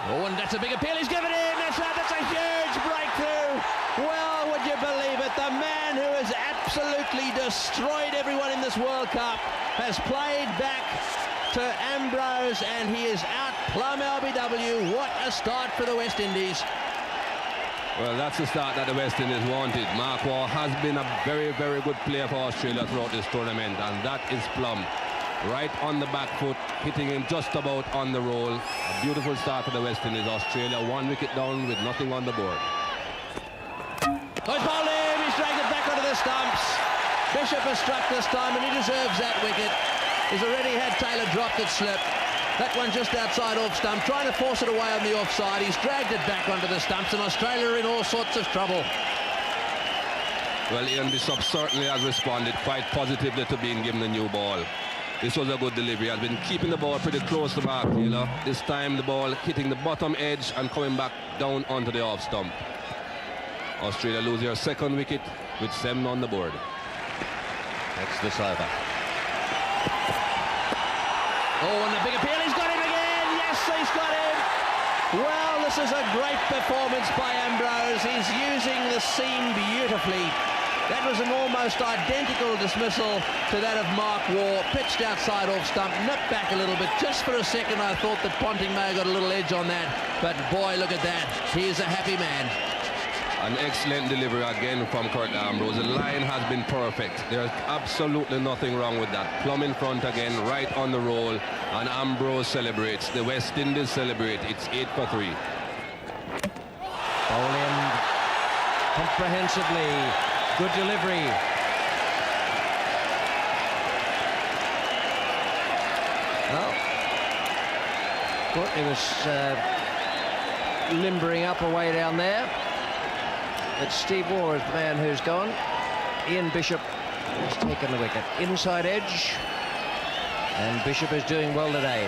Oh, and that's a big appeal. He's given in. That's a huge breakthrough. Well, would you believe it? The man who has absolutely destroyed everyone in this World Cup has played back to Ambrose, and he is out plumb LBW. What a start for the West Indies. Well, that's the start that the West Indies wanted. Mark Waugh has been a very, very good player for Australia throughout this tournament, and that is plumb. Right on the back foot, hitting him just about on the roll. A beautiful start for the West Indies. Australia 1 wicket down with nothing on the board. He's bowled him. He's dragged it back onto the stumps. Bishop has struck this time, and he deserves that wicket. He's already had Taylor dropped it slip. That one just outside off stump, trying to force it away on the offside. He's dragged it back onto the stumps, and Australia are in all sorts of trouble. Well, Ian Bishop certainly has responded quite positively to being given the new ball. This was a good delivery. Has been keeping the ball pretty close to mark, you know. This time the ball hitting the bottom edge and coming back down onto the off stump. Australia lose their second wicket with 7 on the board. That's this over. Oh, and the big appeal, he's got him again. Yes, he's got him. Well, this is a great performance by Ambrose. He's using the seam beautifully. That was an almost identical dismissal to that of Mark Waugh. Pitched outside off stump, nipped back a little bit. Just for a second, I thought that Ponting may have got a little edge on that. But boy, look at that. He is a happy man. An excellent delivery again from Kurt Ambrose. The line has been perfect. There's absolutely nothing wrong with that. Plumb in front again, right on the roll. And Ambrose celebrates. The West Indies celebrate. It's 8 for 3. Bowling comprehensively. Good delivery. Well, it was limbering up away down there. But Steve Waugh is the man who's gone. Ian Bishop has taken the wicket. Inside edge. And Bishop is doing well today.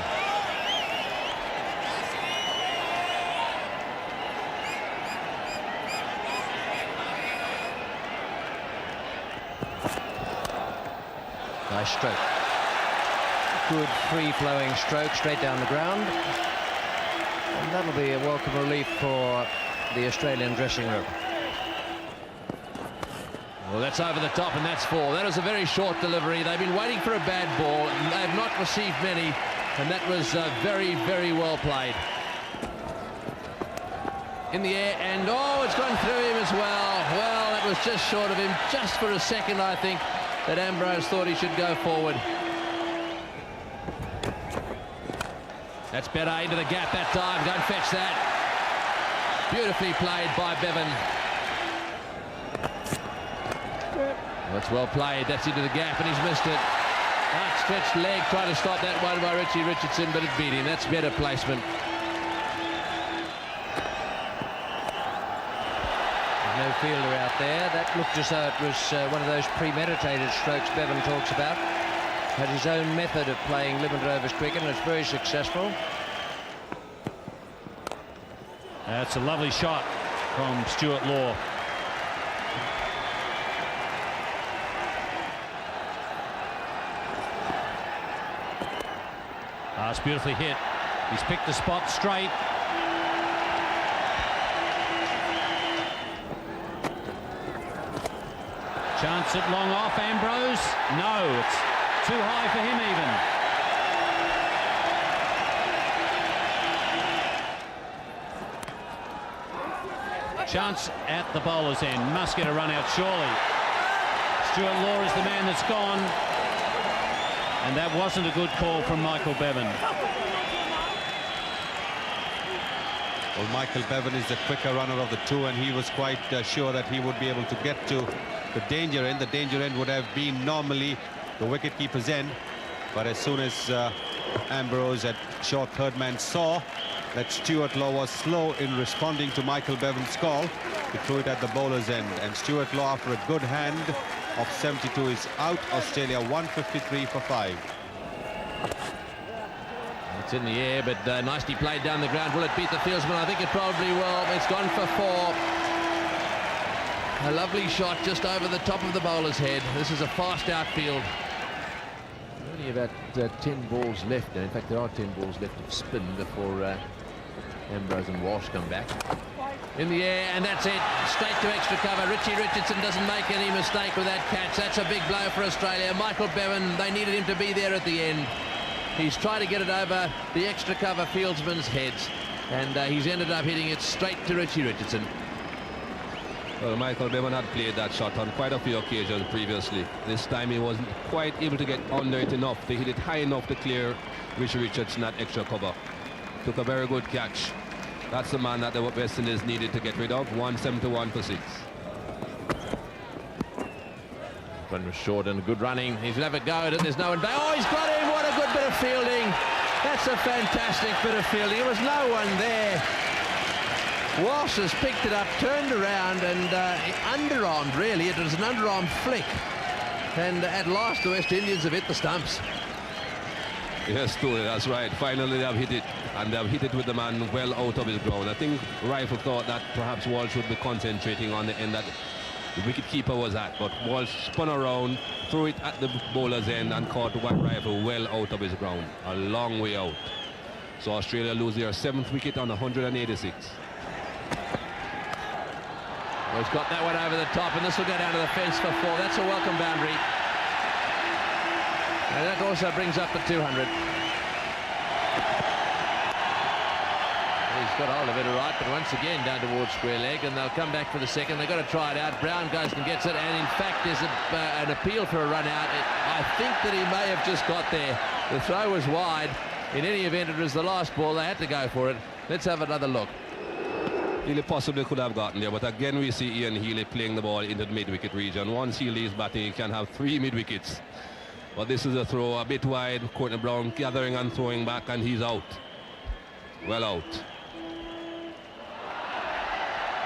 Nice stroke. Good free-flowing stroke straight down the ground. And that'll be a welcome relief for the Australian dressing room. Well, that's over the top, and that's 4. That was a very short delivery. They've been waiting for a bad ball, and they have not received many, and that was very, very well played. In the air, and oh, it's gone through him as well. Well, that was just short of him, just for a second, I think, that Ambrose thought he should go forward. That's better into the gap that time. Don't fetch that. Beautifully played by Bevan. That's well played. That's into the gap, and he's missed it. Outstretched leg, trying to stop that one by Richie Richardson, but it beat him. That's better placement. There's no fielder out there. That looked as though it was one of those premeditated strokes Bevan talks about. Had his own method of playing Limit Rovers cricket, and it's very successful. That's a lovely shot from Stuart Law. It's beautifully hit. He's picked the spot straight. Chance at long off. Ambrose. No, it's too high for him even. Chance at the bowler's end. Must get a run out surely. Stuart Law is the man that's gone. And that wasn't a good call from Michael Bevan. Well, Michael Bevan is the quicker runner of the two, and he was quite sure that he would be able to get to the danger end. The danger end would have been normally the wicketkeeper's end. But as soon as Ambrose at short third man saw that Stuart Law was slow in responding to Michael Bevan's call, he threw it at the bowler's end. And Stuart Law, after a good hand of 72, is out. Australia 153 for 5. It's in the air, but nicely played down the ground. Will it beat the fieldsman? I think it probably will. It's gone for 4. A lovely shot just over the top of the bowler's head. This is a fast outfield. Only about 10 balls left. In fact, there are 10 balls left of spin before Ambrose and Walsh come back. In the air, and that's it. Straight to extra cover. Richie Richardson doesn't make any mistake with that catch. That's a big blow for Australia. Michael Bevan, they needed him to be there at the end. He's tried to get it over the extra cover fieldsman's heads, and he's ended up hitting it straight to Richie Richardson. Well, Michael Bevan had played that shot on quite a few occasions previously. This time he wasn't quite able to get under it enough to hit it high enough to clear Richie Richardson at extra cover. Took a very good catch. That's the man that the West Indies needed to get rid of. 171 for 6. Run was short and good running. He's going to have a go at it. There's no one back. Oh, he's got him. What a good bit of fielding. That's a fantastic bit of fielding. There was no one there. Walsh has picked it up, turned around, and underarmed, really. It was an underarm flick. And at last, the West Indians have hit the stumps. Yes, Tony, that's right. Finally, they've hit it, and they've hit it with the man well out of his ground. I think Rifle thought that perhaps Walsh would be concentrating on the end that the wicket-keeper was at, but Walsh spun around, threw it at the bowler's end, and caught the White Rifle well out of his ground, a long way out. So Australia lose their 7th wicket on 186. Well, he's got that one over the top, and this will go down to the fence for 4. That's a welcome boundary. And that also brings up the 200. He's got hold of it all right, but once again down towards square leg, and they'll come back for the second. They've got to try it out. Brown goes and gets it, and in fact there's an appeal for a run out. I think that he may have just got there. The throw was wide. In any event, it was the last ball. They had to go for it. Let's have another look. Healy possibly could have gotten there, but again we see Ian Healy playing the ball into the mid-wicket region. Once Healy is batting, he can have 3 mid-wickets. But this is a throw a bit wide. Courtney Brown gathering and throwing back, and he's out. Well out.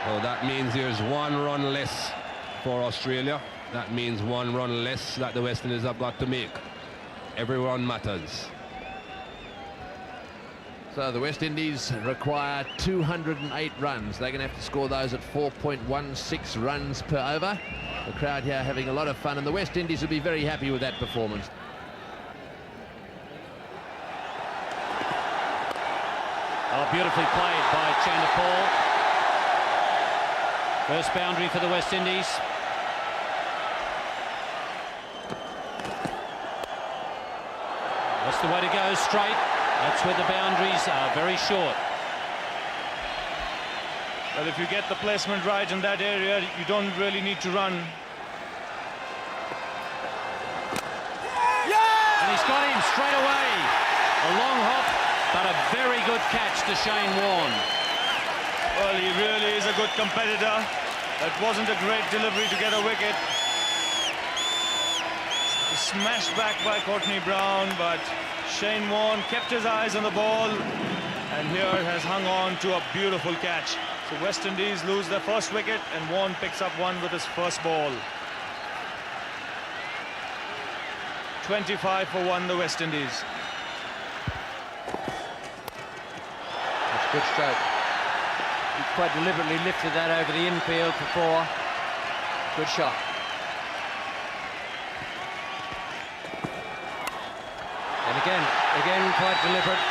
So that means there's 1 run less for Australia. That means 1 run less that the West Indies have got to make. Every run matters. So the West Indies require 208 runs. They're going to have to score those at 4.16 runs per over. The crowd here having a lot of fun, and the West Indies will be very happy with that performance. Oh, beautifully played by Chanderpaul. First boundary for the West Indies. That's the way to go, straight. That's where the boundaries are very short. But if you get the placement right in that area, you don't really need to run. And he's got him straight away. A long hop, but a very good catch to Shane Warne. Well, he really is a good competitor. That wasn't a great delivery to get a wicket. Smashed back by Courtney Brown, but Shane Warne kept his eyes on the ball, and here has hung on to a beautiful catch. So West Indies lose their first wicket, and Warne picks up 1 with his first ball. 25 for 1, the West Indies. That's a good stroke. He quite deliberately lifted that over the infield for 4. Good shot. And again quite deliberate.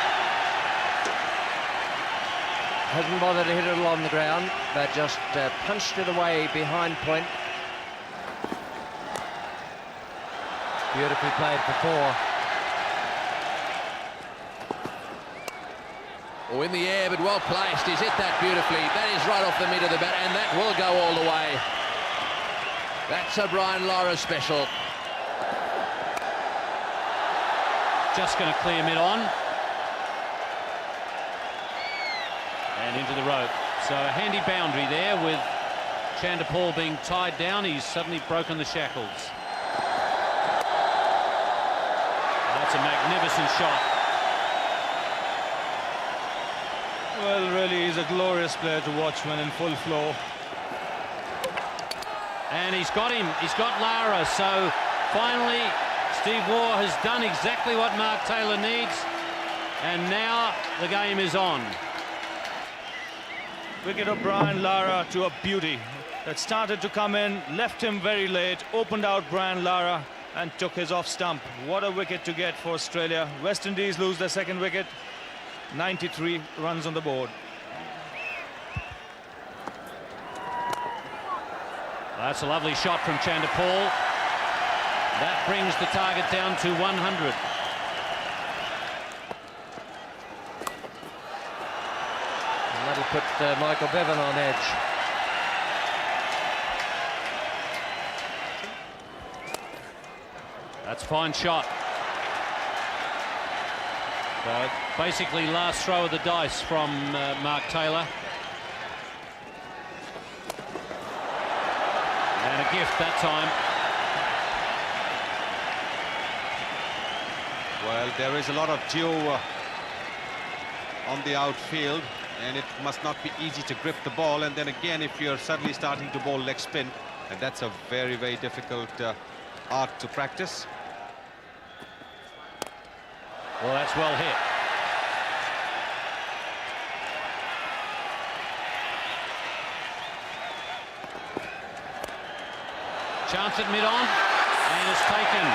Hasn't bothered to hit it along the ground, but just punched it away behind point. Beautifully played for 4. Oh, in the air, but well placed. He's hit that beautifully. That is right off the mid of the bat, and that will go all the way. That's a Brian Lara special. Just going to clear mid-on. And into the rope. So a handy boundary there with Chanderpaul being tied down. He's suddenly broken the shackles. That's a magnificent shot. Well, really, he's a glorious player to watch when in full flow. And he's got him. He's got Lara. So finally, Steve Waugh has done exactly what Mark Taylor needs. And now the game is on. Wicket of Brian Lara to a beauty. That started to come in, left him very late, opened out Brian Lara and took his off stump. What a wicket to get for Australia. West Indies lose their second wicket. 93 runs on the board. That's a lovely shot from Chanderpaul. That brings the target down to 100. And that'll put Michael Bevan on edge. That's a fine shot. So basically last throw of the dice from Mark Taylor. And a gift that time. Well, there is a lot of duo on the outfield, and it must not be easy to grip the ball. And then again, if you're suddenly starting to bowl leg spin, and that's a very, very difficult art to practice. Well, that's well hit. Chance at mid-on, and it's taken.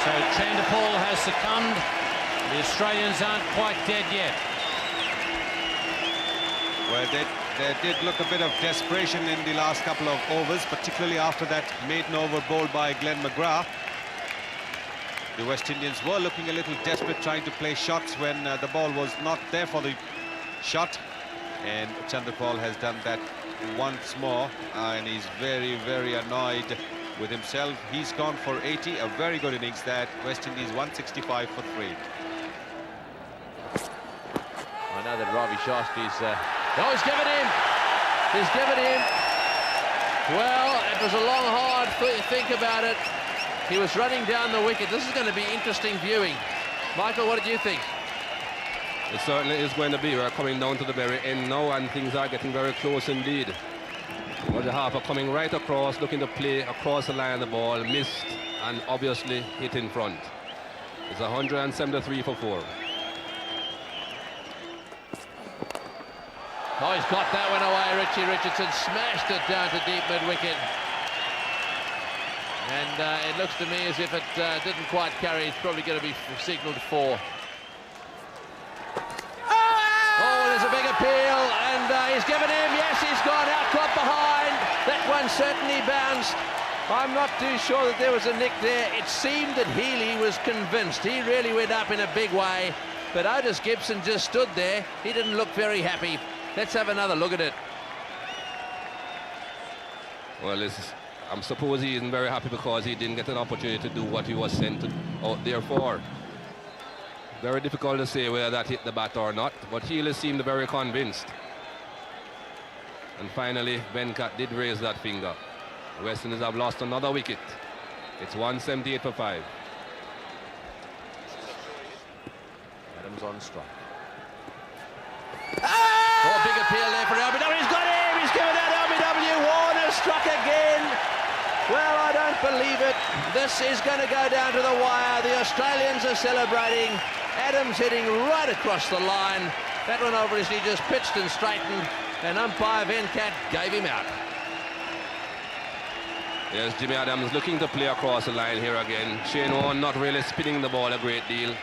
So Chanderpaul has succumbed. The Australians aren't quite dead yet. Well, there did look a bit of desperation in the last couple of overs, particularly after that maiden over bowled by Glenn McGrath. The West Indians were looking a little desperate, trying to play shots when the ball was not there for the shot. And Chanderpaul has done that once more, and he's very, very annoyed with himself. He's gone for 80, a very good innings. That West Indies 165 for 3. I know that Ravi Shastri's... Oh, he's given in! He's given in! Well, it was a long, hard think about it. He was running down the wicket. This is going to be interesting viewing. Michael, what did you think? It certainly is going to be. We're coming down to the very end now, and things are getting very close indeed. Roger Harper coming right across, looking to play across the line of the ball, missed, and obviously hit in front. It's 173 for 4. Oh, he's got that one away. Richie Richardson smashed it down to deep mid-wicket. And it looks to me as if it didn't quite carry. It's probably going to be signalled 4. Oh, there's a big appeal, and he's given him. Yes, he's gone out, caught behind. That one certainly bounced. I'm not too sure that there was a nick there. It seemed that Healy was convinced. He really went up in a big way, but Otis Gibson just stood there. He didn't look very happy. Let's have another look at it. Well, I'm suppose he isn't very happy because he didn't get an opportunity to do what he was sent out there for. Very difficult to say whether that hit the bat or not, but Healy seemed very convinced. And finally, Venkat did raise that finger. The West Indies have lost another wicket. It's 178 for 5. Adams on strike. Oh, big appeal there for LBW. He's got him! He's given out LBW. Warner struck again. Well, I don't believe it. This is going to go down to the wire. The Australians are celebrating. Adams hitting right across the line. That one obviously just pitched and straightened, and umpire Venkat gave him out. Yes, Jimmy Adams looking to play across the line here again. Shane Warne not really spinning the ball a great deal.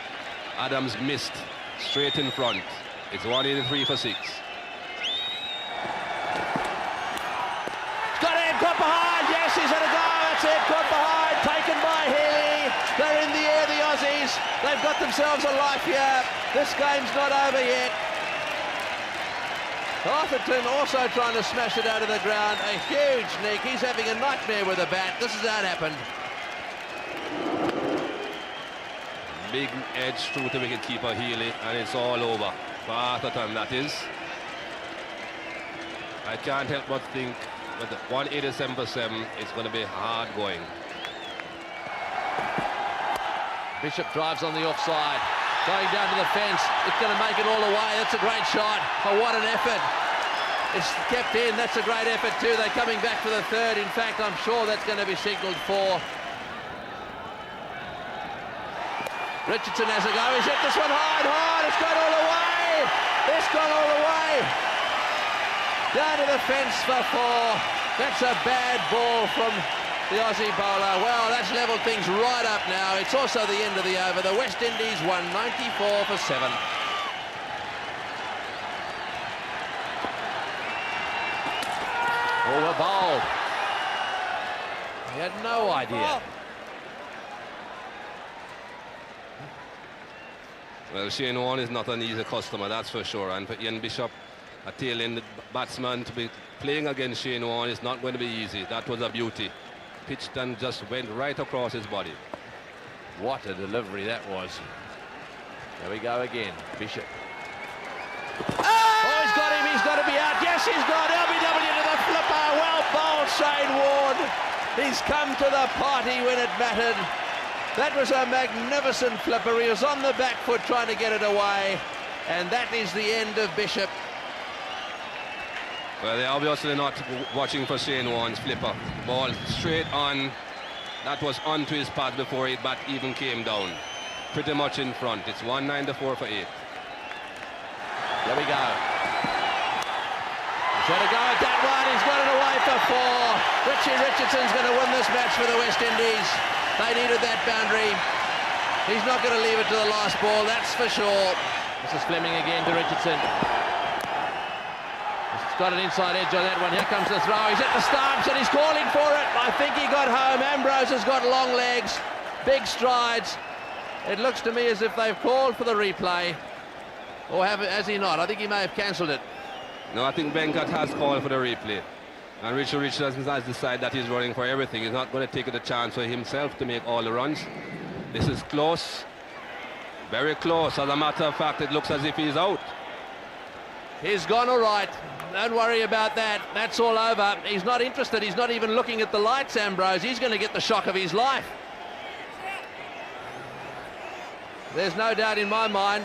Adams missed straight in front. It's 183 for 6. Got him, caught behind. Yes, he's had a go. That's it, caught behind. Taken by Healy. They're in the air, the Aussies. They've got themselves a life here. This game's not over yet. Arthurton also trying to smash it out of the ground. A huge nick. He's having a nightmare with a bat. This is how it happened. Big edge through the wicketkeeper Healy, and it's all over. For Arthurton, that is. I can't help but think with the 187 for 7, it's going to be hard going. Bishop drives on the offside. Going down to the fence. It's going to make it all the way. That's a great shot. Oh, what an effort. It's kept in. That's a great effort too. They're coming back for the third. In fact, I'm sure that's going to be signalled 4. Richardson has a go. He's hit this one hard, hard. It's gone all the way. It's gone all the way. Down to the fence for 4. That's a bad ball from the Aussie bowler. Well, that's levelled things right up now. It's also the end of the over. The West Indies won 94 for 7. Over bowled. He had no idea. Well, Shane Warne is not an easy customer, that's for sure. And for Ian Bishop, a tail-end batsman, to be playing against Shane Warne is not going to be easy. That was a beauty. Pitched and just went right across his body. What a delivery that was. There we go again. Bishop. Oh, he's got him. He's got to be out. Yes, he's got LBW to the flipper. Well bowled, Shane Warne. He's come to the party when it mattered. That was a magnificent flipper. He was on the back foot trying to get it away. And that is the end of Bishop. Well, they're obviously not watching for Shane Warne's flipper. Ball straight on. That was onto his path before his bat even came down. Pretty much in front. It's 194 for 8. There we go. He's got to go at that one. He's got it away for 4. Richie Richardson's going to win this match for the West Indies. They needed that boundary. He's not going to leave it to the last ball, that's for sure. This is Fleming again to Richardson. He's got an inside edge on that one. Here comes the throw. He's at the stumps and he's calling for it. I think he got home. Ambrose has got long legs, big strides. It looks to me as if they've called for the replay. Or has he not? I think he may have cancelled it. No, I think Venkat has called for the replay. And Richard Richardson has decided that he's running for everything. He's not going to take it a chance for himself to make all the runs. This is close. Very close. As a matter of fact, it looks as if he's out. He's gone all right. Don't worry about that. That's all over. He's not interested. He's not even looking at the lights, Ambrose. He's going to get the shock of his life. There's no doubt in my mind.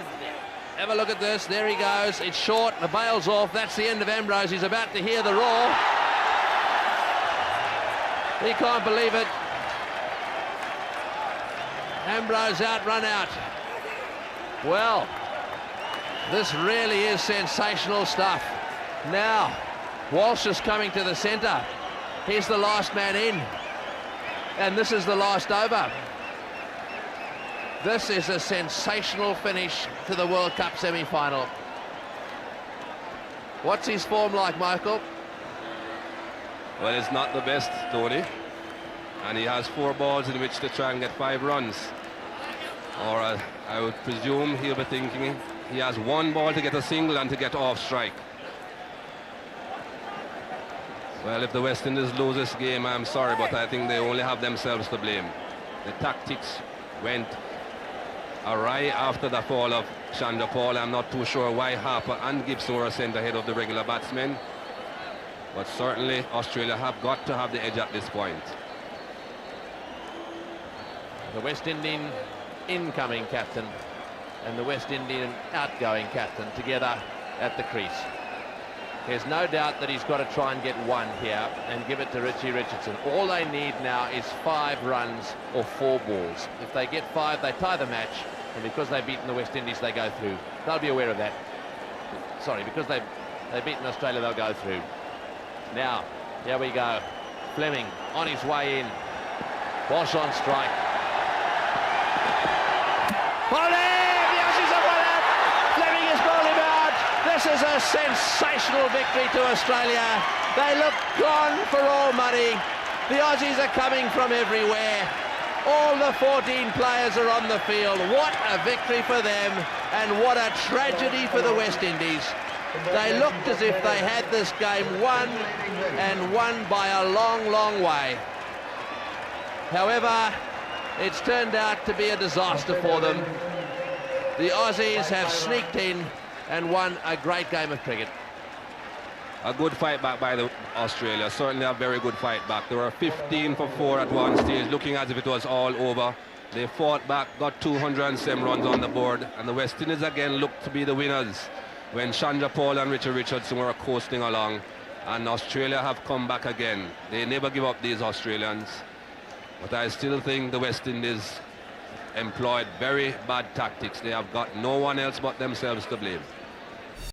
Have a look at this. There he goes. It's short. The bail's off. That's the end of Ambrose. He's about to hear the roar. He can't believe it. Ambrose out, run out. Well, this really is sensational stuff. Now, Walsh is coming to the centre. He's the last man in. And this is the last over. This is a sensational finish to the World Cup semi-final. What's his form like, Michael? Well, it's not the best, Tony. And he has 4 balls in which to try and get 5 runs. Or I would presume he'll be thinking he has 1 ball to get a single and to get off strike. Well, if the West Indies lose this game, I'm sorry, but I think they only have themselves to blame. The tactics went awry after the fall of Chandra Paul. I'm not too sure why Harper and Gibson were sent ahead of the regular batsmen. But certainly Australia have got to have the edge at this point. The West Indian incoming captain and the West Indian outgoing captain together at the crease. There's no doubt that he's got to try and get 1 here and give it to Richie Richardson. All they need now is 5 runs or 4 balls. If they get 5, they tie the match, and because they've beaten the West Indies, they go through. They'll be aware of that. Sorry, because they've beaten Australia, they'll go through. Now, here we go. Fleming on his way in. Walsh on strike. Fleming has bowled him out. This is a sensational victory to Australia. They look gone for all money. The Aussies are coming from everywhere. All the 14 players are on the field. What a victory for them, and what a tragedy for the West Indies. They looked as if they had this game won, and won by a long, long way. However, it's turned out to be a disaster for them. The Aussies have sneaked in and won a great game of cricket. A good fight back by the Australia, certainly a very good fight back. They were 15 for 4 at one stage, looking as if it was all over. They fought back, got 207 runs on the board, and the West Indies again looked to be the winners when Chandra Paul and Richard Richardson were coasting along, and Australia have come back again. They never give up, these Australians, but I still think the West Indies employed very bad tactics. They have got no one else but themselves to blame.